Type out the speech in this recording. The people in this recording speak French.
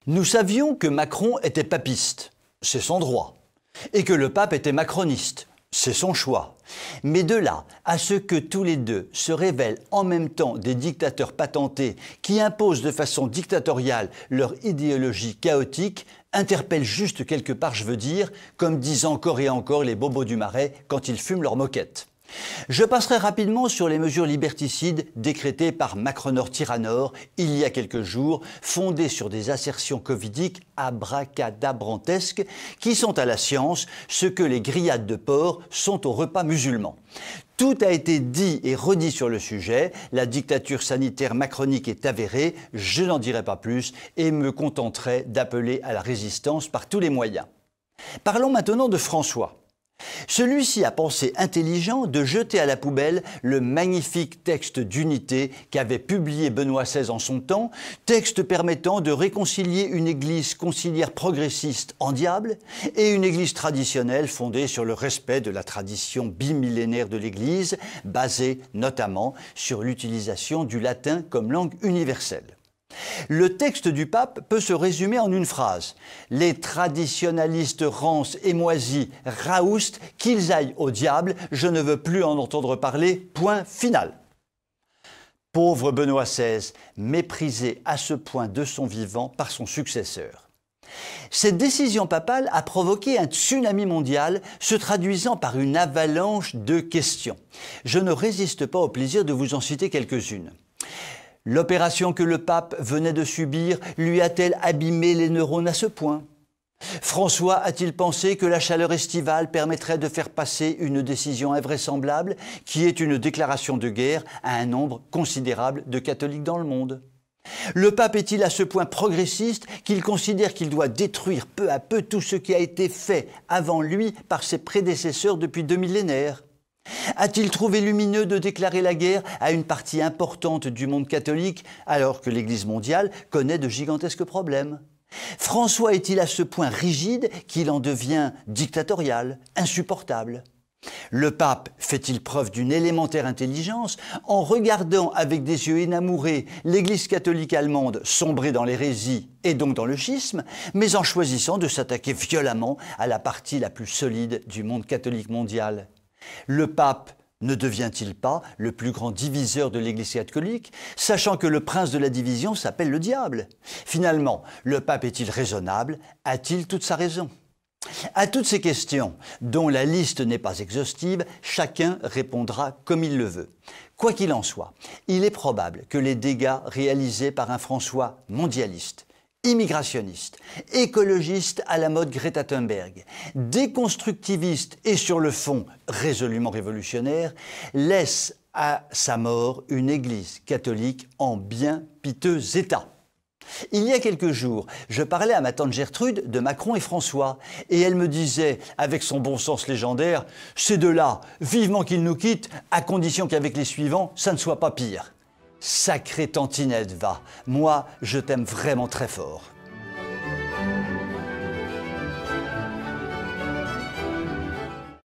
Nous savions que Macron était papiste, c'est son droit, et que le pape était macroniste, c'est son choix. Mais de là à ce que tous les deux se révèlent en même temps des dictateurs patentés qui imposent de façon dictatoriale leur idéologie chaotique, interpelle juste quelque part, je veux dire, comme disent encore et encore les bobos du Marais quand ils fument leur moquette. Je passerai rapidement sur les mesures liberticides décrétées par Macronor Tyrannor il y a quelques jours, fondées sur des assertions covidiques abracadabrantesques qui sont à la science ce que les grillades de porc sont au repas musulman. Tout a été dit et redit sur le sujet, la dictature sanitaire macronique est avérée, je n'en dirai pas plus et me contenterai d'appeler à la résistance par tous les moyens. Parlons maintenant de François. Celui-ci a pensé intelligent de jeter à la poubelle le magnifique texte d'unité qu'avait publié Benoît XVI en son temps, texte permettant de réconcilier une église conciliaire progressiste en diable et une église traditionnelle fondée sur le respect de la tradition bimillénaire de l'église, basée notamment sur l'utilisation du latin comme langue universelle. Le texte du pape peut se résumer en une phrase. Les traditionalistes rances et moisis raoustent, qu'ils aillent au diable, je ne veux plus en entendre parler, point final. Pauvre Benoît XVI, méprisé à ce point de son vivant par son successeur. Cette décision papale a provoqué un tsunami mondial se traduisant par une avalanche de questions. Je ne résiste pas au plaisir de vous en citer quelques-unes. L'opération que le pape venait de subir lui a-t-elle abîmé les neurones à ce point? François a-t-il pensé que la chaleur estivale permettrait de faire passer une décision invraisemblable qui est une déclaration de guerre à un nombre considérable de catholiques dans le monde? Le pape est-il à ce point progressiste qu'il considère qu'il doit détruire peu à peu tout ce qui a été fait avant lui par ses prédécesseurs depuis 2 millénaires? A-t-il trouvé lumineux de déclarer la guerre à une partie importante du monde catholique alors que l'Église mondiale connaît de gigantesques problèmes? François est-il à ce point rigide qu'il en devient dictatorial, insupportable? Le pape fait-il preuve d'une élémentaire intelligence en regardant avec des yeux énamourés l'Église catholique allemande sombrer dans l'hérésie et donc dans le schisme, mais en choisissant de s'attaquer violemment à la partie la plus solide du monde catholique mondial? Le pape ne devient-il pas le plus grand diviseur de l'Église catholique, sachant que le prince de la division s'appelle le diable? Finalement, le pape est-il raisonnable? A-t-il toute sa raison? À toutes ces questions, dont la liste n'est pas exhaustive, chacun répondra comme il le veut. Quoi qu'il en soit, il est probable que les dégâts réalisés par un François mondialiste, immigrationniste, écologiste à la mode Greta Thunberg, déconstructiviste et sur le fond résolument révolutionnaire, laisse à sa mort une église catholique en bien piteux état. Il y a quelques jours, je parlais à ma tante Gertrude de Macron et François, et elle me disait, avec son bon sens légendaire, « Ces deux-là, vivement qu'ils nous quittent, à condition qu'avec les suivants, ça ne soit pas pire. » Sacrée tantinette, va. Moi, je t'aime vraiment très fort.